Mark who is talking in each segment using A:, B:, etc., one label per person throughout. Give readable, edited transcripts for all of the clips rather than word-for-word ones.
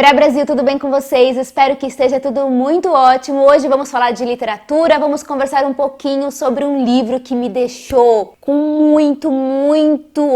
A: Verá Brasil, tudo bem com vocês? Espero que esteja tudo muito ótimo. Hoje vamos falar de literatura, vamos conversar um pouquinho sobre um livro que me deixou com muito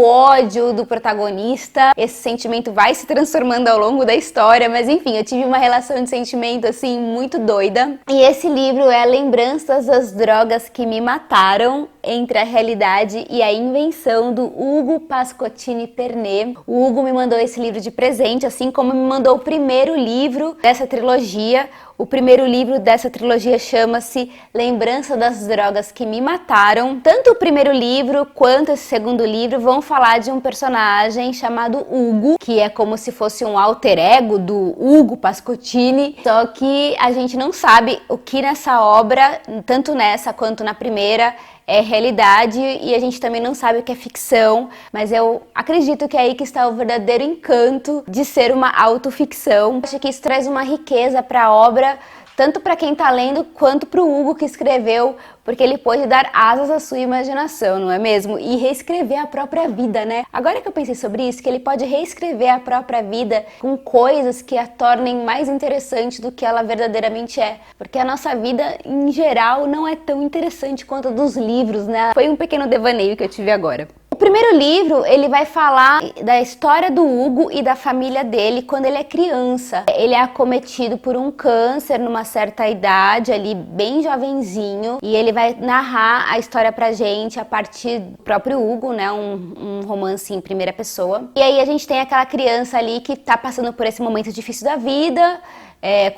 A: ódio do protagonista. Esse sentimento vai se transformando ao longo da história, mas enfim, eu tive uma relação de sentimento assim muito doida. E esse livro é Lembranças das Drogas que Me Mataram, entre a realidade e a invenção, do Hugo Pascottini-Pernet. O Hugo me mandou esse livro de presente, assim como me mandou o primeiro livro dessa trilogia. O primeiro livro dessa trilogia chama-se Lembrança das Drogas que Me Mataram. Tanto o primeiro livro quanto esse segundo livro vão falar de um personagem chamado Hugo, que é como se fosse um alter ego do Hugo Pascottini, só que a gente não sabe o que nessa obra, tanto nessa quanto na primeira, é realidade, e a gente também não sabe o que é ficção, mas eu acredito que é aí que está o verdadeiro encanto de ser uma autoficção. Acho que isso traz uma riqueza para a obra, tanto para quem está lendo quanto para o Hugo que escreveu, porque ele pôde dar asas à sua imaginação, não é mesmo? E reescrever a própria vida, né? Agora que eu pensei sobre isso, que ele pode reescrever a própria vida com coisas que a tornem mais interessante do que ela verdadeiramente é. Porque a nossa vida, em geral, não é tão interessante quanto a dos livros, né? Foi um pequeno devaneio que eu tive agora. O primeiro livro, ele vai falar da história do Hugo e da família dele quando ele é criança. Ele é acometido por um câncer numa certa idade, ali bem jovenzinho, e ele vai narrar a história pra gente a partir do próprio Hugo, né, um romance em primeira pessoa. E aí a gente tem aquela criança ali que tá passando por esse momento difícil da vida,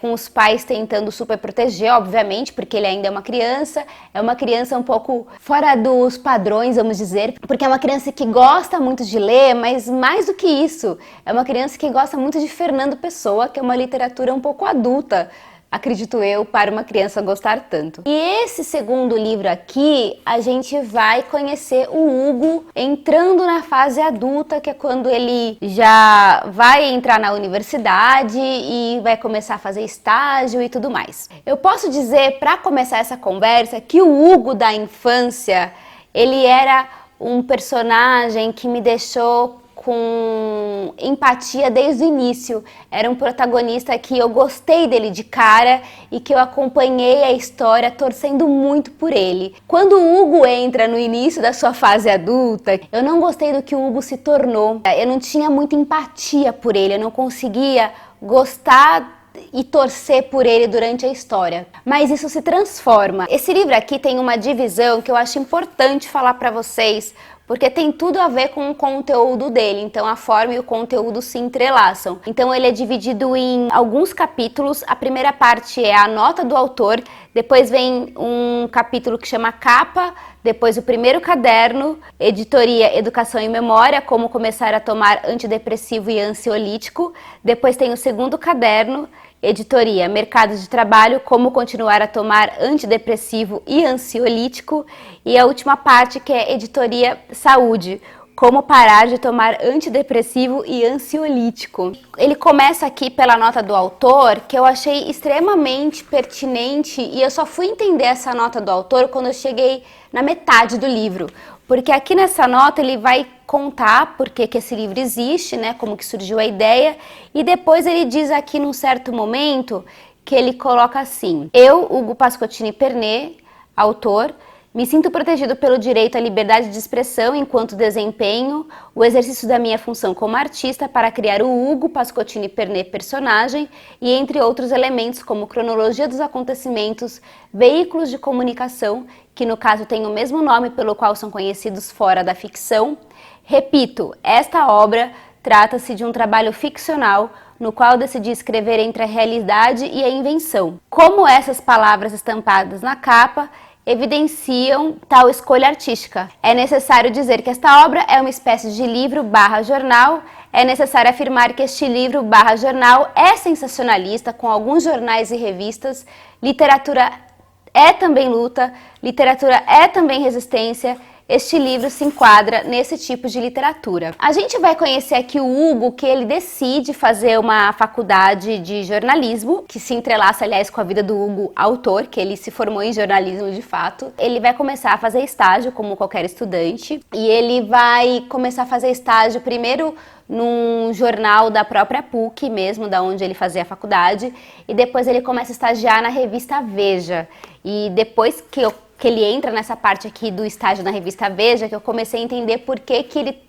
A: com os pais tentando super proteger, obviamente, porque ele ainda é uma criança um pouco fora dos padrões, vamos dizer, porque é uma criança que gosta muito de ler, mas mais do que isso, é uma criança que gosta muito de Fernando Pessoa, que é uma literatura um pouco adulta, acredito eu, para uma criança gostar tanto. E esse segundo livro aqui, a gente vai conhecer o Hugo entrando na fase adulta, que é quando ele já vai entrar na universidade e vai começar a fazer estágio e tudo mais. Eu posso dizer, para começar essa conversa, que o Hugo da infância, ele era um personagem que me deixou com empatia desde o início. Era um protagonista que eu gostei dele de cara e que eu acompanhei a história torcendo muito por ele. Quando o Hugo entra no início da sua fase adulta, eu não gostei do que o Hugo se tornou. Eu não tinha muita empatia por ele, eu não conseguia gostar e torcer por ele durante a história. Mas isso se transforma. Esse livro aqui tem uma divisão que eu acho importante falar para vocês, porque tem tudo a ver com o conteúdo dele, então a forma e o conteúdo se entrelaçam. Então ele é dividido em alguns capítulos. A primeira parte é a nota do autor, depois vem um capítulo que chama Capa, depois o primeiro caderno, editoria Educação e Memória, como começar a tomar antidepressivo e ansiolítico, depois tem o segundo caderno, editoria Mercado de Trabalho, como continuar a tomar antidepressivo e ansiolítico, e a última parte que é editoria Saúde, como parar de tomar antidepressivo e ansiolítico. Ele começa aqui pela nota do autor, que eu achei extremamente pertinente, e eu só fui entender essa nota do autor quando eu cheguei na metade do livro. Porque aqui nessa nota ele vai contar por que esse livro existe, né, como que surgiu a ideia, e depois ele diz aqui num certo momento que ele coloca assim: eu, Hugo Pascottini-Pernet, autor, me sinto protegido pelo direito à liberdade de expressão enquanto desempenho o exercício da minha função como artista para criar o Hugo Pascottini-Pernet personagem e entre outros elementos como cronologia dos acontecimentos, veículos de comunicação, que no caso têm o mesmo nome pelo qual são conhecidos fora da ficção. Repito, esta obra trata-se de um trabalho ficcional no qual decidi escrever entre a realidade e a invenção. Como essas palavras estampadas na capa evidenciam tal escolha artística. É necessário dizer que esta obra é uma espécie de livro/jornal. É necessário afirmar que este livro/jornal é sensacionalista, com alguns jornais e revistas. Literatura é também luta, literatura é também resistência. Este livro se enquadra nesse tipo de literatura. A gente vai conhecer aqui o Hugo, que ele decide fazer uma faculdade de jornalismo, que se entrelaça, aliás, com a vida do Hugo, autor, que ele se formou em jornalismo de fato. Ele vai começar a fazer estágio, como qualquer estudante, e ele vai começar a fazer estágio primeiro num jornal da própria PUC mesmo, da onde ele fazia a faculdade, e depois ele começa a estagiar na revista Veja. E depois que ele entra nessa parte aqui do estágio na revista Veja, que eu comecei a entender por que ele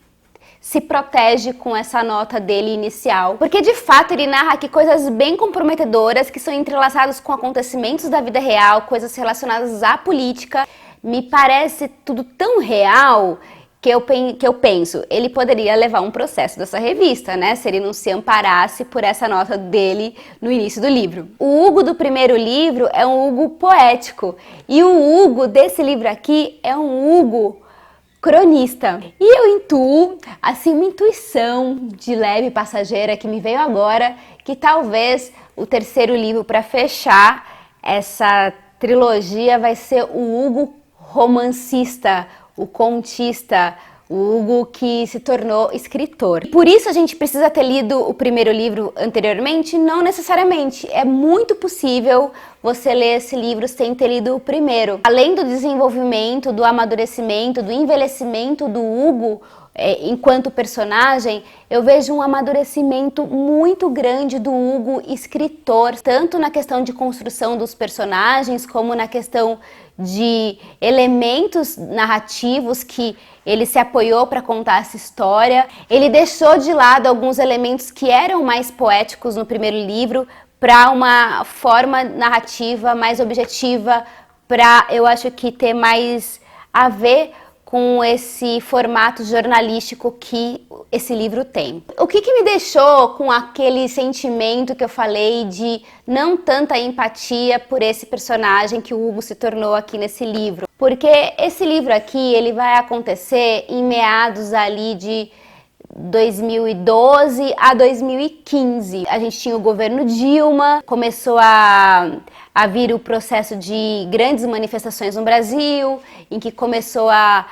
A: se protege com essa nota dele inicial. Porque de fato ele narra aqui coisas bem comprometedoras que são entrelaçadas com acontecimentos da vida real, coisas relacionadas à política. Me parece tudo tão real que eu penso, ele poderia levar um processo dessa revista, né? Se ele não se amparasse por essa nota dele no início do livro. O Hugo do primeiro livro é um Hugo poético e o Hugo desse livro aqui é um Hugo cronista. E eu intuo, assim, uma intuição de leve passageira que me veio agora, que talvez o terceiro livro para fechar essa trilogia vai ser o Hugo romancista, o contista, o Hugo que se tornou escritor. Por isso a gente precisa ter lido o primeiro livro anteriormente? Não necessariamente. É muito possível você ler esse livro sem ter lido o primeiro. Além do desenvolvimento, do amadurecimento, do envelhecimento do Hugo enquanto personagem, eu vejo um amadurecimento muito grande do Hugo escritor, tanto na questão de construção dos personagens, como na questão de elementos narrativos que ele se apoiou para contar essa história. Ele deixou de lado alguns elementos que eram mais poéticos no primeiro livro para uma forma narrativa mais objetiva, para, eu acho que, ter mais a ver com esse formato jornalístico que esse livro tem. O que me deixou com aquele sentimento que eu falei de não tanta empatia por esse personagem que o Hugo se tornou aqui nesse livro? Porque esse livro aqui, ele vai acontecer em meados ali de 2012 a 2015. A gente tinha o governo Dilma, começou a vir o processo de grandes manifestações no Brasil, em que começou a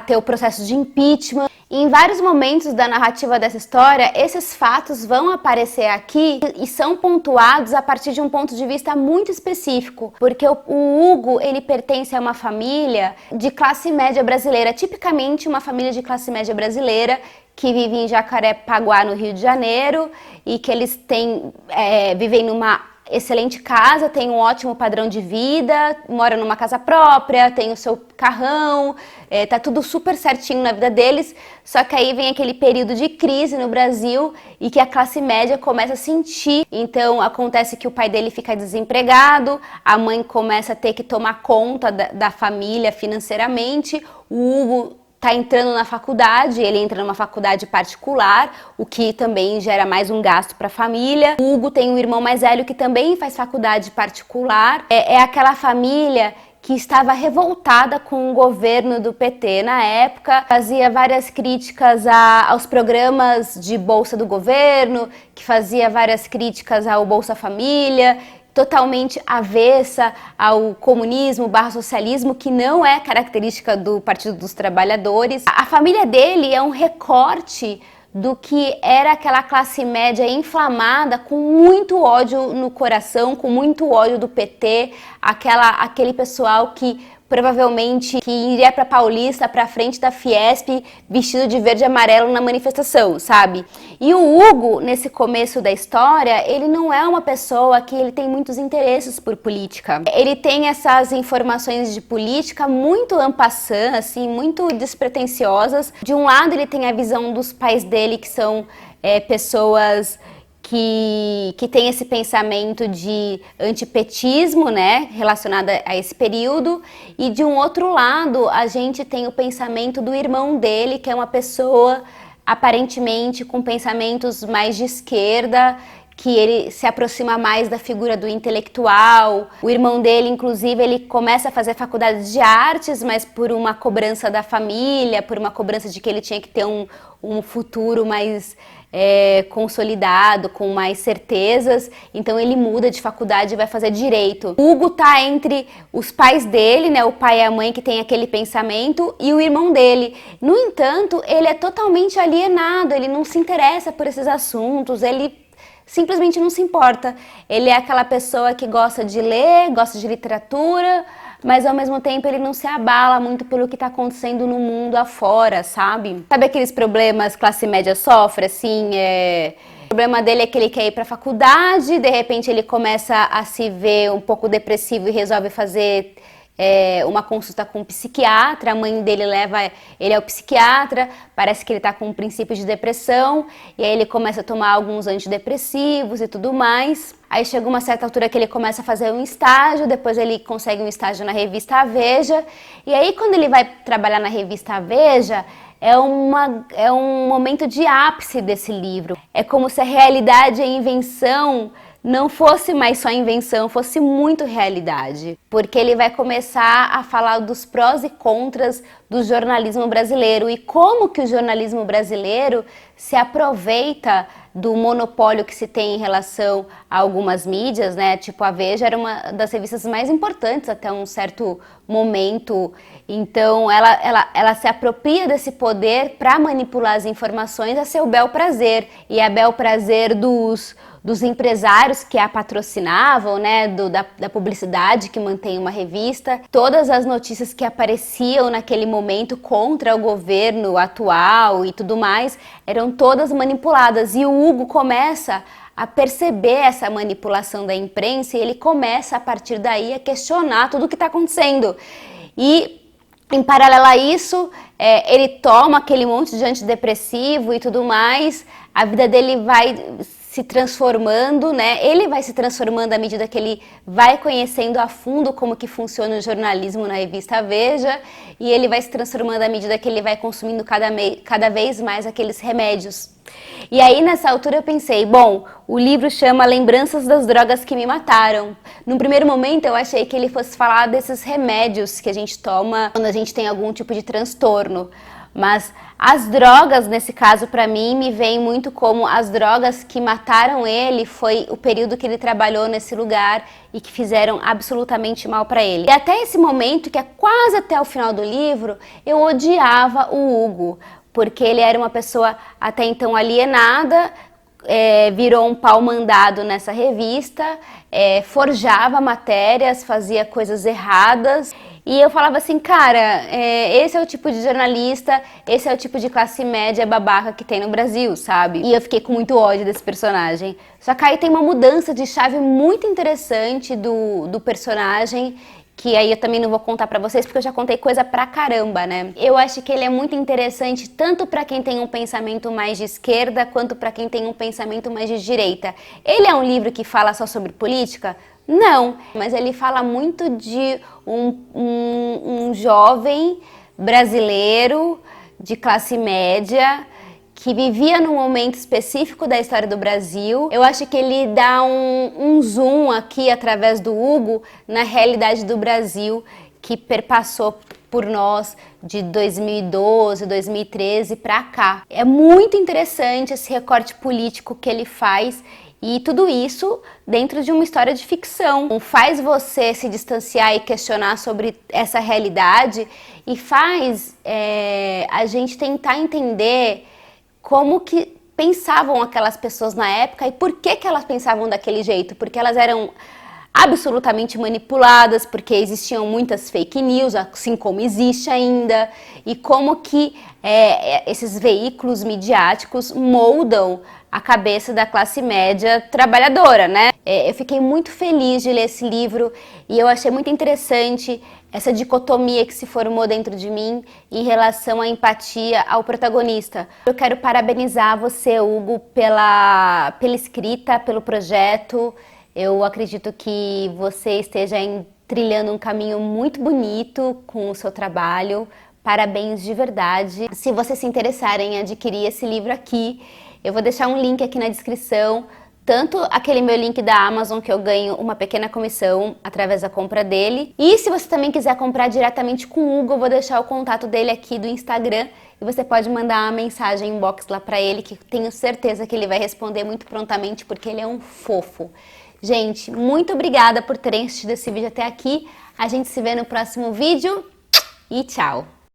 A: ter o processo de impeachment. E em vários momentos da narrativa dessa história, esses fatos vão aparecer aqui e são pontuados a partir de um ponto de vista muito específico, porque o Hugo, ele pertence a uma família de classe média brasileira, tipicamente uma família de classe média brasileira, que vive em Jacarepaguá, no Rio de Janeiro, e que eles vivem numa excelente casa, tem um ótimo padrão de vida, mora numa casa própria, tem o seu carrão, tá tudo super certinho na vida deles, só que aí vem aquele período de crise no Brasil e que a classe média começa a sentir. Então acontece que o pai dele fica desempregado, a mãe começa a ter que tomar conta da família financeiramente, o Hugo está entrando na faculdade, ele entra numa faculdade particular, o que também gera mais um gasto para a família. O Hugo tem um irmão mais velho que também faz faculdade particular. É aquela família que estava revoltada com o governo do PT na época, fazia várias críticas aos programas de bolsa do governo, que fazia várias críticas ao Bolsa Família, totalmente avessa ao comunismo / socialismo, que não é característica do Partido dos Trabalhadores. A família dele é um recorte do que era aquela classe média inflamada, com muito ódio no coração, com muito ódio do PT, aquele pessoal que provavelmente iria para Paulista, para frente da Fiesp, vestido de verde e amarelo na manifestação, sabe? E o Hugo, nesse começo da história, ele não é uma pessoa que ele tem muitos interesses por política. Ele tem essas informações de política muito en passant, assim, muito despretensiosas. De um lado, ele tem a visão dos pais dele, que são pessoas que tem esse pensamento de antipetismo, né, relacionado a esse período, e de um outro lado a gente tem o pensamento do irmão dele, que é uma pessoa aparentemente com pensamentos mais de esquerda, que ele se aproxima mais da figura do intelectual. O irmão dele, inclusive, ele começa a fazer faculdade de artes, mas por uma cobrança da família, por uma cobrança de que ele tinha que ter um futuro mais consolidado, com mais certezas, então ele muda de faculdade e vai fazer direito. O Hugo tá entre os pais dele, né, o pai e a mãe que tem aquele pensamento, e o irmão dele. No entanto, ele é totalmente alienado, ele não se interessa por esses assuntos, ele simplesmente não se importa. Ele é aquela pessoa que gosta de ler, gosta de literatura, mas ao mesmo tempo ele não se abala muito pelo que tá acontecendo no mundo afora, sabe? Sabe aqueles problemas que a classe média sofre, assim, O problema dele é que ele quer ir pra faculdade, de repente ele começa a se ver um pouco depressivo e resolve fazer uma consulta com um psiquiatra. A mãe dele leva ele ao psiquiatra, parece que ele tá com um princípio de depressão, e aí ele começa a tomar alguns antidepressivos e tudo mais. Aí chega uma certa altura que ele começa a fazer um estágio, depois ele consegue um estágio na revista A Veja, e aí quando ele vai trabalhar na revista A Veja, é um momento de ápice desse livro. É como se a realidade e a invenção não fosse mais só invenção, fosse muito realidade. Porque ele vai começar a falar dos prós e contras do jornalismo brasileiro e como que o jornalismo brasileiro se aproveita do monopólio que se tem em relação a algumas mídias, né? Tipo, a Veja era uma das revistas mais importantes até um certo momento. Então, ela se apropria desse poder para manipular as informações a seu bel prazer. E a bel prazer dos empresários que a patrocinavam, né, da publicidade que mantém uma revista. Todas as notícias que apareciam naquele momento contra o governo atual e tudo mais, eram todas manipuladas. E o Hugo começa a perceber essa manipulação da imprensa e ele começa, a partir daí, a questionar tudo o que está acontecendo. E, em paralelo a isso, ele toma aquele monte de antidepressivo e tudo mais, a vida dele vai se transformando, né? Ele vai se transformando à medida que ele vai conhecendo a fundo como que funciona o jornalismo na revista Veja, e ele vai se transformando à medida que ele vai consumindo cada vez mais aqueles remédios. E aí, nessa altura, eu pensei, bom, o livro chama Lembranças das Drogas que Me Mataram. Num primeiro momento, eu achei que ele fosse falar desses remédios que a gente toma quando a gente tem algum tipo de transtorno. Mas as drogas, nesse caso, para mim, me veem muito como as drogas que mataram ele. Foi o período que ele trabalhou nesse lugar e que fizeram absolutamente mal para ele. E até esse momento, que é quase até o final do livro, eu odiava o Hugo, porque ele era uma pessoa até então alienada, virou um pau-mandado nessa revista, forjava matérias, fazia coisas erradas. E eu falava assim, cara, esse é o tipo de jornalista, esse é o tipo de classe média babaca que tem no Brasil, sabe? E eu fiquei com muito ódio desse personagem. Só que aí tem uma mudança de chave muito interessante do personagem, que aí eu também não vou contar pra vocês, porque eu já contei coisa pra caramba, né? Eu acho que ele é muito interessante tanto pra quem tem um pensamento mais de esquerda, quanto pra quem tem um pensamento mais de direita. Ele é um livro que fala só sobre política? Não, mas ele fala muito de um jovem brasileiro de classe média que vivia num momento específico da história do Brasil. Eu acho que ele dá um zoom aqui, através do Hugo, na realidade do Brasil, que perpassou por nós de 2012, 2013 para cá. É muito interessante esse recorte político que ele faz. E tudo isso dentro de uma história de ficção. Faz você se distanciar e questionar sobre essa realidade e faz a gente tentar entender como que pensavam aquelas pessoas na época e por que elas pensavam daquele jeito. Porque elas eram absolutamente manipuladas, porque existiam muitas fake news, assim como existe ainda, e como que esses veículos midiáticos moldam a cabeça da classe média trabalhadora, né? Eu fiquei muito feliz de ler esse livro e eu achei muito interessante essa dicotomia que se formou dentro de mim em relação à empatia ao protagonista. Eu quero parabenizar você, Hugo, pela escrita, pelo projeto. Eu acredito que você esteja trilhando um caminho muito bonito com o seu trabalho. Parabéns de verdade. Se você se interessar em adquirir esse livro aqui, eu vou deixar um link aqui na descrição, tanto aquele meu link da Amazon, que eu ganho uma pequena comissão através da compra dele. E se você também quiser comprar diretamente com o Hugo, eu vou deixar o contato dele aqui do Instagram e você pode mandar uma mensagem inbox lá pra ele, que tenho certeza que ele vai responder muito prontamente, porque ele é um fofo. Gente, muito obrigada por terem assistido esse vídeo até aqui. A gente se vê no próximo vídeo e tchau!